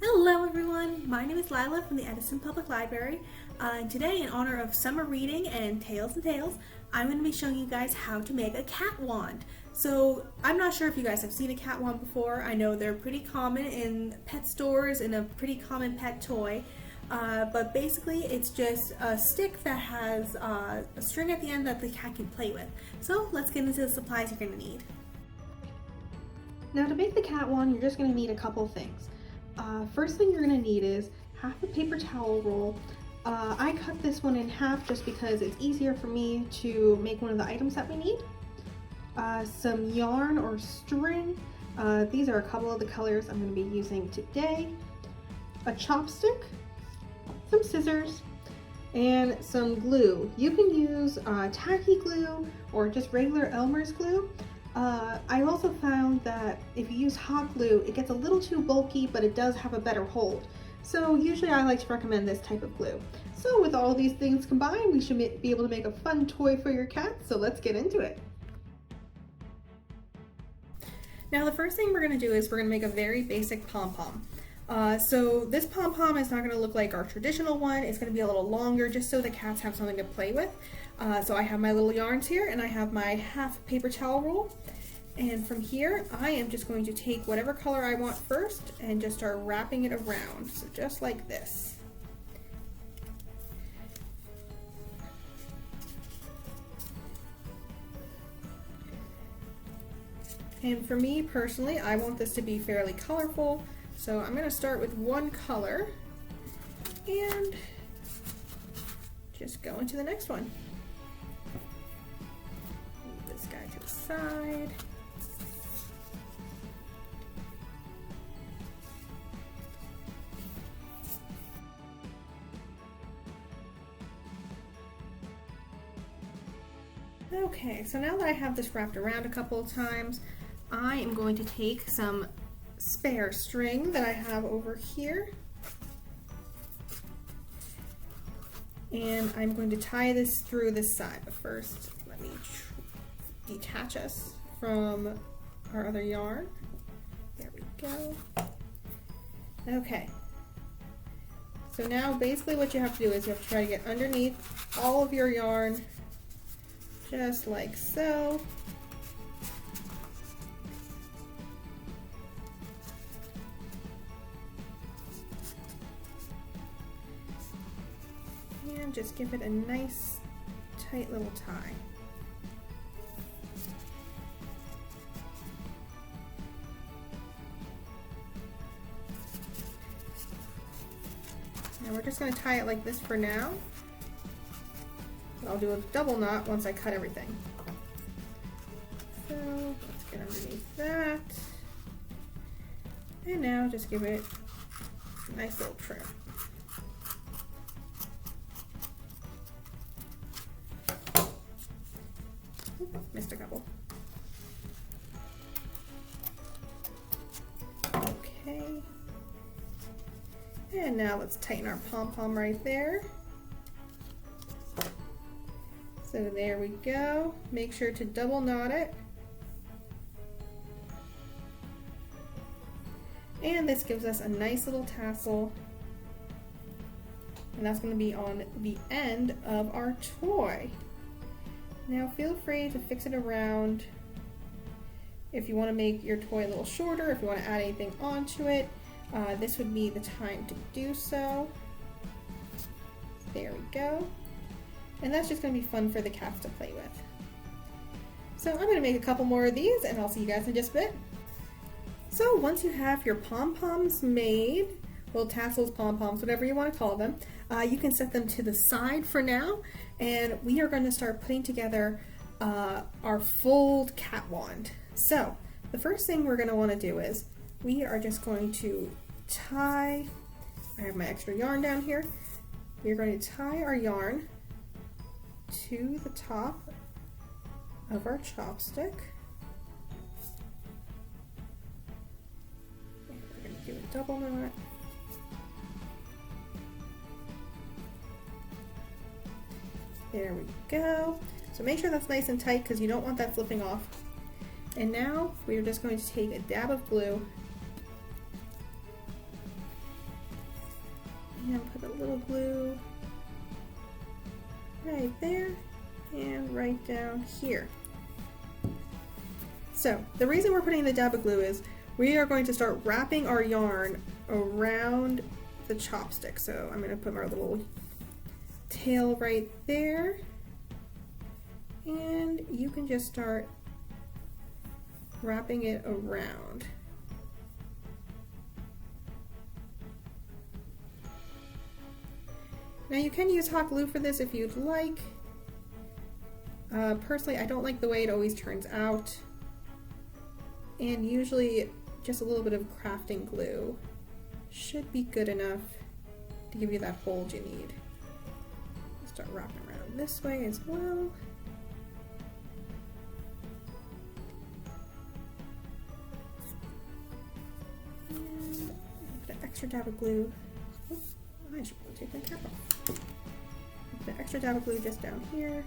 Hello everyone, my name is Lila from the Edison Public Library. Today, in honor of summer reading and Tales and Tales, I'm going to be showing you guys how to make a cat wand. So I'm not sure if you guys have seen a cat wand before. I know they're pretty common in pet stores and a pretty common pet toy. But basically it's just a stick that has a string at the end that the cat can play with. So let's get into the supplies you're going to need. Now to make the cat wand, you're just going to need a couple of things. First thing you're going to need is half a paper towel roll. I cut this one in half just because it's easier for me to make one of the items that we need. Some yarn or string. These are a couple of the colors I'm going to be using today. A chopstick, some scissors, and some glue. You can use tacky glue or just regular Elmer's glue. I also found that if you use hot glue, it gets a little too bulky, but it does have a better hold. So usually I like to recommend this type of glue. So with all these things combined, we should be able to make a fun toy for your cat, so let's get into it. Now the first thing we're going to do is we're going to make a very basic pom-pom. So this pom-pom is not going to look like our traditional one. It's going to be a little longer just so the cats have something to play with. So I have my little yarns here and I have my half paper towel roll. And from here, I am just going to take whatever color I want first and just start wrapping it around. So just like this. And for me personally, I want this to be fairly colorful. So I'm going to start with one color and just go into the next one. Move this guy to the side. Okay, so now that I have this wrapped around a couple of times, I am going to take some spare string that I have over here, and I'm going to tie this through this side. But first, let me detach us from our other yarn. There we go. Okay. So now basically what you have to do is you have to try to get underneath all of your yarn, just like so. And just give it a nice tight little tie. Now we're just going to tie it like this for now. I'll do a double knot once I cut everything. So let's get underneath that. And now just give it a nice little trim. Missed a couple. Okay. And now let's tighten our pom-pom right there. So there we go. Make sure to double knot it. And this gives us a nice little tassel. And that's going to be on the end of our toy. Now feel free to fix it around if you want to make your toy a little shorter, if you want to add anything onto it. This would be the time to do so. There we go. And that's just going to be fun for the cats to play with. So I'm going to make a couple more of these and I'll see you guys in just a bit. So once you have your pom-poms made, little tassels, pom-poms, whatever you want to call them, you can set them to the side for now, and we are going to start putting together our full cat wand. So the first thing we're going to want to do is we are just going to tie, I have my extra yarn down here, we're going to tie our yarn to the top of our chopstick. And we're going to do a double knot. There we go. So make sure that's nice and tight because you don't want that flipping off. And now we're just going to take a dab of glue And put a little glue right there and right down here. So the reason we're putting the dab of glue is we are going to start wrapping our yarn around the chopstick. So I'm going to put our little tail right there, and you can just start wrapping it around. Now you can use hot glue for this if you'd like. Personally, I don't like the way it always turns out, and usually just a little bit of crafting glue should be good enough to give you that hold you need. Start wrapping around this way as well. And put an extra dab of glue. Oops, I should probably take my cap off. Put an extra dab of glue just down here,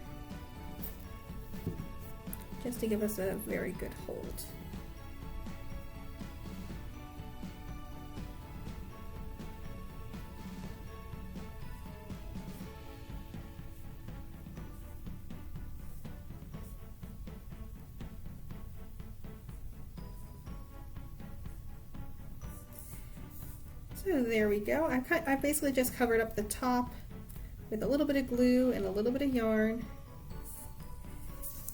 just to give us a very good hold. So there we go. I basically just covered up the top with a little bit of glue and a little bit of yarn.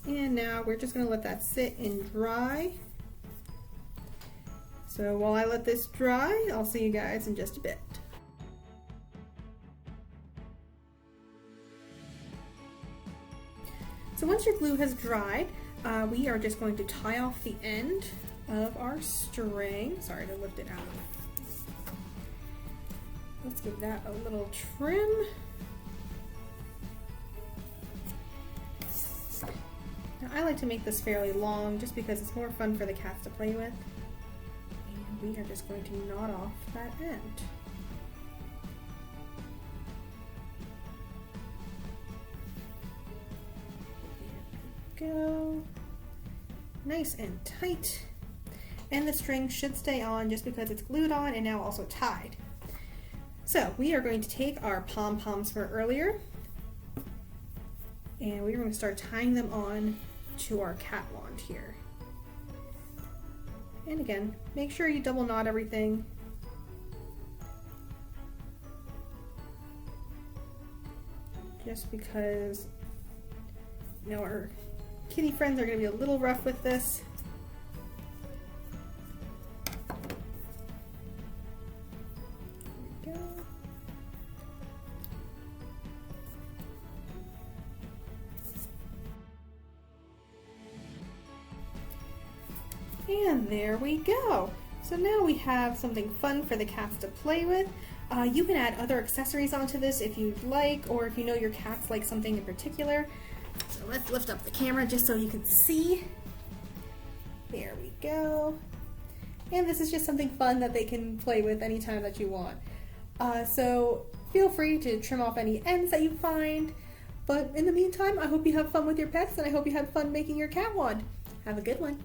And now we're just going to let that sit and dry. So while I let this dry, I'll see you guys in just a bit. So once your glue has dried, we are just going to tie off the end of our string. Sorry to lift it out. Let's give that a little trim. Now I like to make this fairly long just because it's more fun for the cats to play with. And we are just going to knot off that end. There we go. Nice and tight. And the string should stay on just because it's glued on and now also tied. So we are going to take our pom-poms from earlier, and we're going to start tying them on to our cat wand here. And again, make sure you double knot everything. Just because, you know, our kitty friends are going to be a little rough with this. And there we go. So now we have something fun for the cats to play with. You can add other accessories onto this if you'd like, or if you know your cats like something in particular. So let's lift up the camera just so you can see. There we go. And this is just something fun that they can play with anytime that you want. So feel free to trim off any ends that you find. But in the meantime, I hope you have fun with your pets, and I hope you had fun making your cat wand. Have a good one.